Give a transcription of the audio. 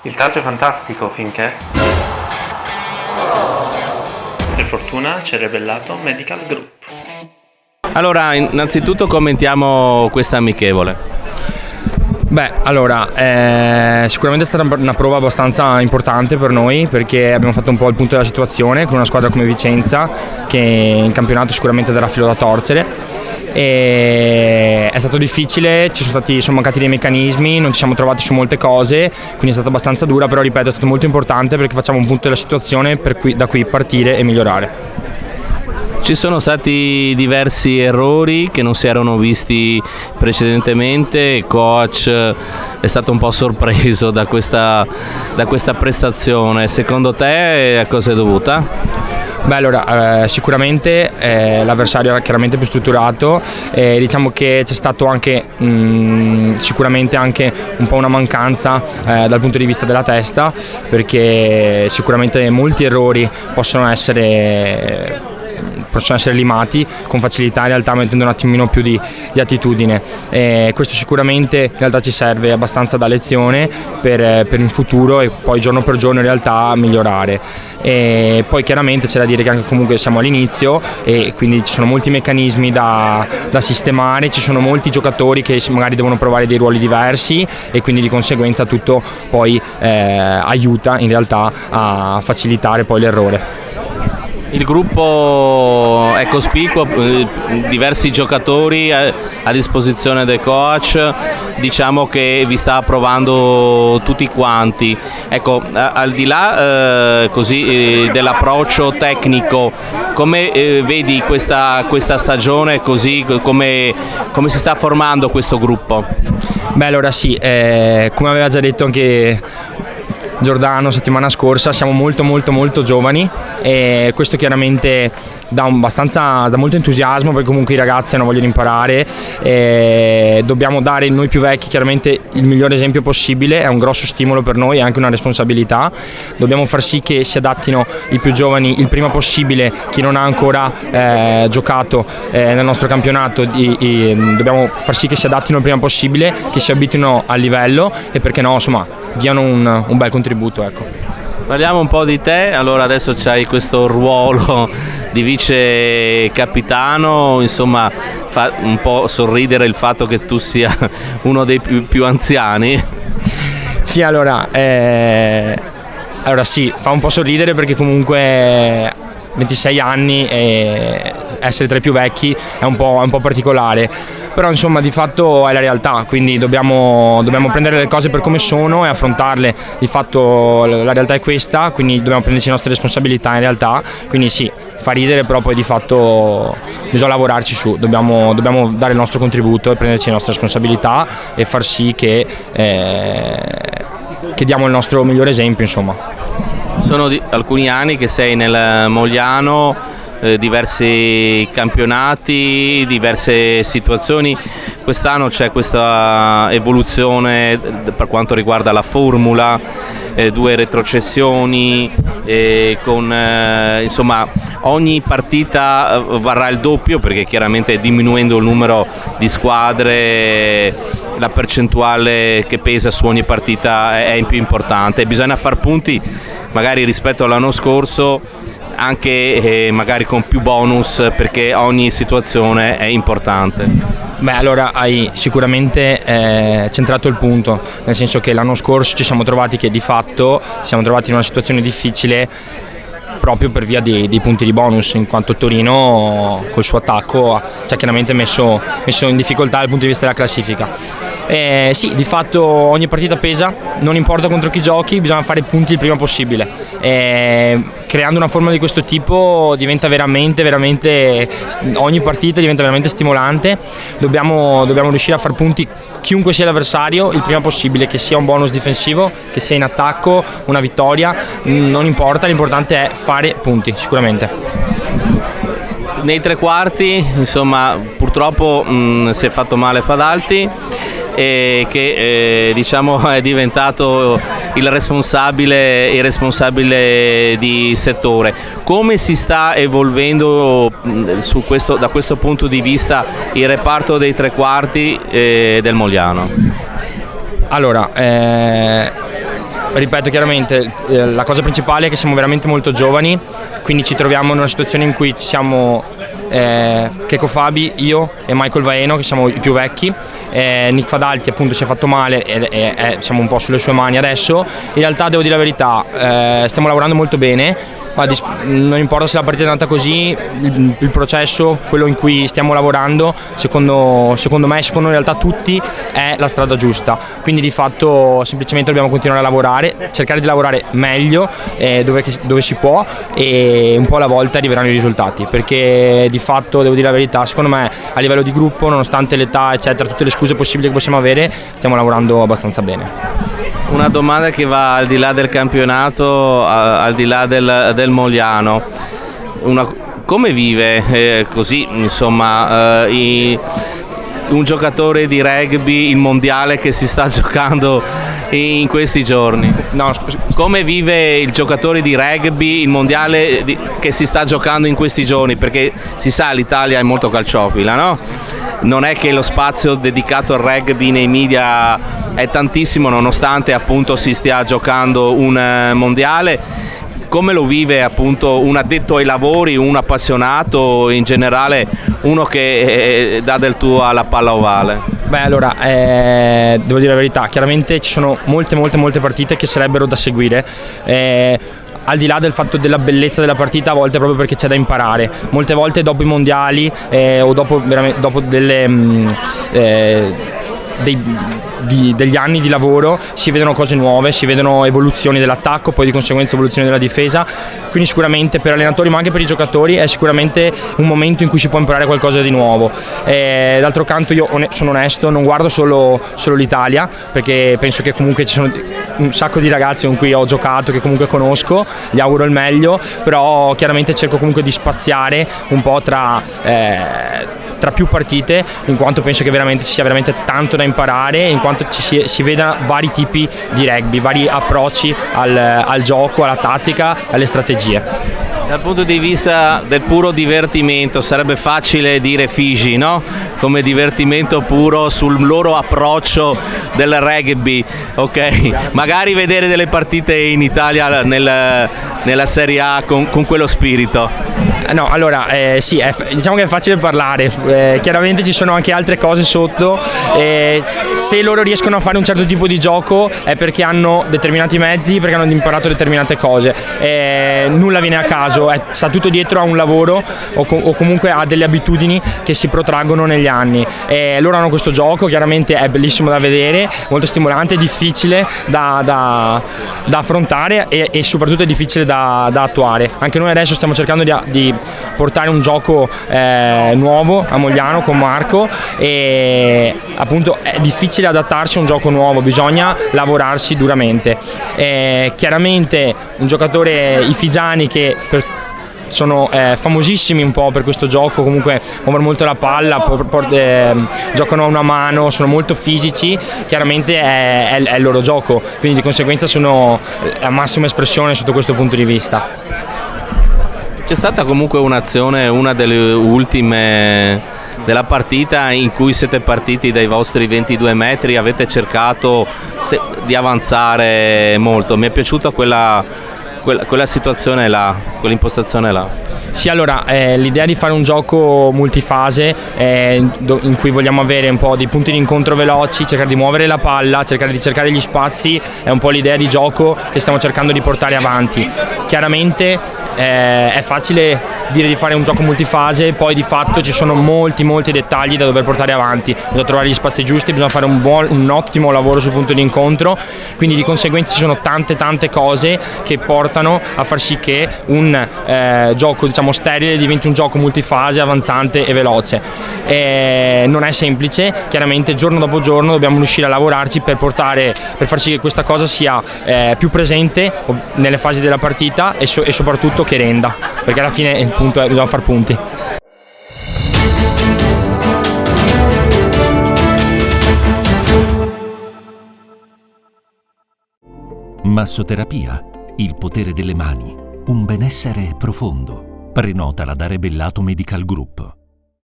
Il calcio è fantastico finché, per fortuna, ci ha rivelato Medical Group. Allora, innanzitutto commentiamo questa amichevole. Beh, allora, sicuramente è stata una prova abbastanza importante per noi, perché abbiamo fatto un po' il punto della situazione con una squadra come Vicenza, che in campionato sicuramente darà filo da torcere. E è stato difficile, sono mancati dei meccanismi, non ci siamo trovati su molte cose, quindi è stata abbastanza dura, però ripeto è stato molto importante perché facciamo un punto della situazione per da qui partire e migliorare. Ci sono stati diversi errori che non si erano visti precedentemente, il coach è stato un po' sorpreso da questa prestazione. Secondo te a cosa è dovuta? Beh, allora, sicuramente l'avversario era chiaramente più strutturato, diciamo che c'è stato anche sicuramente anche un po' una mancanza dal punto di vista della testa, perché sicuramente molti errori possono essere limati con facilità, in realtà mettendo un attimino più di attitudine. Questo sicuramente in realtà ci serve abbastanza da lezione per il futuro e poi giorno per giorno in realtà migliorare. E poi chiaramente c'è da dire che anche comunque siamo all'inizio e quindi ci sono molti meccanismi da sistemare, ci sono molti giocatori che magari devono provare dei ruoli diversi e quindi di conseguenza tutto poi aiuta in realtà a facilitare poi l'errore. Il gruppo è cospicuo, diversi giocatori a disposizione del coach, diciamo che vi sta provando tutti quanti. Ecco, al di là dell'approccio tecnico, come vedi questa stagione, così come si sta formando questo gruppo? Beh, allora sì, come aveva già detto anche Giordano settimana scorsa, siamo molto giovani e questo chiaramente dà molto entusiasmo, perché comunque i ragazzi hanno voglia di imparare e dobbiamo dare noi più vecchi chiaramente il miglior esempio possibile, è un grosso stimolo per noi, è anche una responsabilità. Dobbiamo far sì che si adattino i più giovani il prima possibile, chi non ha ancora giocato nel nostro campionato, dobbiamo far sì che si adattino il prima possibile, che si abituino al livello e perché no, insomma, diano un bel contributo, ecco. Parliamo un po' di te, allora adesso c'hai questo ruolo di vice capitano, insomma fa un po' sorridere il fatto che tu sia uno dei più anziani. Sì, allora sì, fa un po' sorridere perché comunque 26 anni e essere tra i più vecchi è un po' particolare, però insomma di fatto è la realtà, quindi dobbiamo prendere le cose per come sono e affrontarle. Di fatto la realtà è questa, quindi dobbiamo prenderci le nostre responsabilità in realtà, quindi sì, fa ridere, però poi di fatto bisogna lavorarci su, dobbiamo dare il nostro contributo e prenderci le nostre responsabilità e far sì che diamo il nostro migliore esempio, insomma. Sono alcuni anni che sei nel Mogliano, diversi campionati, diverse situazioni. Quest'anno c'è questa evoluzione per quanto riguarda la formula, 2 retrocessioni, con insomma ogni partita varrà il doppio, perché chiaramente diminuendo il numero di squadre la percentuale che pesa su ogni partita è più importante. Bisogna far punti magari rispetto all'anno scorso, anche magari con più bonus, perché ogni situazione è importante. Beh, allora hai sicuramente centrato il punto, nel senso che l'anno scorso ci siamo trovati che di fatto siamo trovati in una situazione difficile proprio per via dei punti di bonus, in quanto Torino col suo attacco ci ha chiaramente messo in difficoltà dal punto di vista della classifica. Sì, di fatto ogni partita pesa, non importa contro chi giochi, bisogna fare punti il prima possibile. Creando una forma di questo tipo diventa veramente ogni partita diventa veramente stimolante. Dobbiamo riuscire a far punti chiunque sia l'avversario il prima possibile, che sia un bonus difensivo, che sia in attacco, una vittoria, non importa, l'importante è fare punti sicuramente. Nei tre quarti, insomma, purtroppo si è fatto male Fadalti. e che diciamo è diventato il responsabile di settore. Come si sta evolvendo da questo punto di vista il reparto dei tre quarti del Mogliano? Allora, ripeto chiaramente, la cosa principale è che siamo veramente molto giovani, quindi ci troviamo in una situazione in cui ci siamo Checo Fabi, io e Michael Vaeno che siamo i più vecchi. Nick Fadalti appunto si è fatto male e siamo un po' sulle sue mani adesso. In realtà devo dire la verità, stiamo lavorando molto bene, ma non importa se la partita è andata così, il processo, quello in cui stiamo lavorando, secondo me, secondo in realtà tutti, è la strada giusta. Quindi di fatto semplicemente dobbiamo continuare a lavorare, cercare di lavorare meglio dove si può, e un po' alla volta arriveranno i risultati, perché di fatto devo dire la verità, secondo me a livello di gruppo, nonostante l'età eccetera, tutte le scuse possibili che possiamo avere, stiamo lavorando abbastanza bene. Una domanda che va al di là del campionato, al di là del Mogliano. Come vive così, insomma, un giocatore di rugby il mondiale che si sta giocando in questi giorni? No, come vive il giocatore di rugby il mondiale che si sta giocando in questi giorni? Perché si sa, l'Italia è molto calciofila, no? Non è che lo spazio dedicato al rugby nei media è tantissimo, nonostante appunto si stia giocando un mondiale. Come lo vive appunto un addetto ai lavori, un appassionato, in generale uno che dà del tuo alla palla ovale? Beh, allora, devo dire la verità, chiaramente ci sono molte partite che sarebbero da seguire. Al di là del fatto della bellezza della partita, a volte proprio perché c'è da imparare. Molte volte dopo i mondiali o dopo degli anni di lavoro si vedono cose nuove, si vedono evoluzioni dell'attacco, poi di conseguenza evoluzioni della difesa, quindi sicuramente per allenatori ma anche per i giocatori è sicuramente un momento in cui si può imparare qualcosa di nuovo. D'altro canto io sono onesto, non guardo solo l'Italia, perché penso che comunque ci sono un sacco di ragazzi con cui ho giocato, che comunque conosco, gli auguro il meglio, però chiaramente cerco comunque di spaziare un po' tra più partite, in quanto penso che veramente ci sia veramente tanto da imparare, in quanto si veda vari tipi di rugby, vari approcci al gioco, alla tattica, alle strategie. Dal punto di vista del puro divertimento sarebbe facile dire Figi, no? Come divertimento puro sul loro approccio del rugby, ok? Magari vedere delle partite in Italia nella Serie A con quello spirito. No, allora sì, diciamo che è facile parlare, chiaramente ci sono anche altre cose sotto, se loro riescono a fare un certo tipo di gioco è perché hanno determinati mezzi, perché hanno imparato determinate cose, nulla viene a caso, sta tutto dietro a un lavoro o comunque a delle abitudini che si protraggono negli anni. Loro hanno questo gioco, chiaramente è bellissimo da vedere, molto stimolante, difficile da affrontare e soprattutto è difficile da attuare. Anche noi adesso stiamo cercando di portare un gioco nuovo a Mogliano con Marco, e appunto è difficile adattarsi a un gioco nuovo, bisogna lavorarsi duramente. Chiaramente un giocatore, i figiani, che sono famosissimi un po' per questo gioco, comunque muovono molto la palla, giocano a una mano, sono molto fisici, chiaramente è il loro gioco, quindi di conseguenza sono la massima espressione sotto questo punto di vista. C'è stata comunque un'azione, una delle ultime della partita, in cui siete partiti dai vostri 22 metri, avete cercato di avanzare molto. Mi è piaciuta quella situazione là, quell'impostazione là. Sì, allora l'idea di fare un gioco multifase in cui vogliamo avere un po' di punti di incontro veloci, cercare di muovere la palla, cercare di cercare gli spazi, è un po' l'idea di gioco che stiamo cercando di portare avanti. Chiaramente è facile dire di fare un gioco multifase, poi di fatto ci sono molti dettagli da dover portare avanti, bisogna trovare gli spazi giusti, bisogna fare un ottimo lavoro sul punto di incontro, quindi di conseguenza ci sono tante cose che portano a far sì che un gioco, diciamo, sterile diventi un gioco multifase, avanzante e veloce. Non è semplice, chiaramente giorno dopo giorno dobbiamo riuscire a lavorarci per far sì che questa cosa sia più presente nelle fasi della partita e soprattutto che renda, perché alla fine il punto è che bisogna far punti. Massoterapia, il potere delle mani, un benessere profondo. Prenotala da Rebellato Medical Group.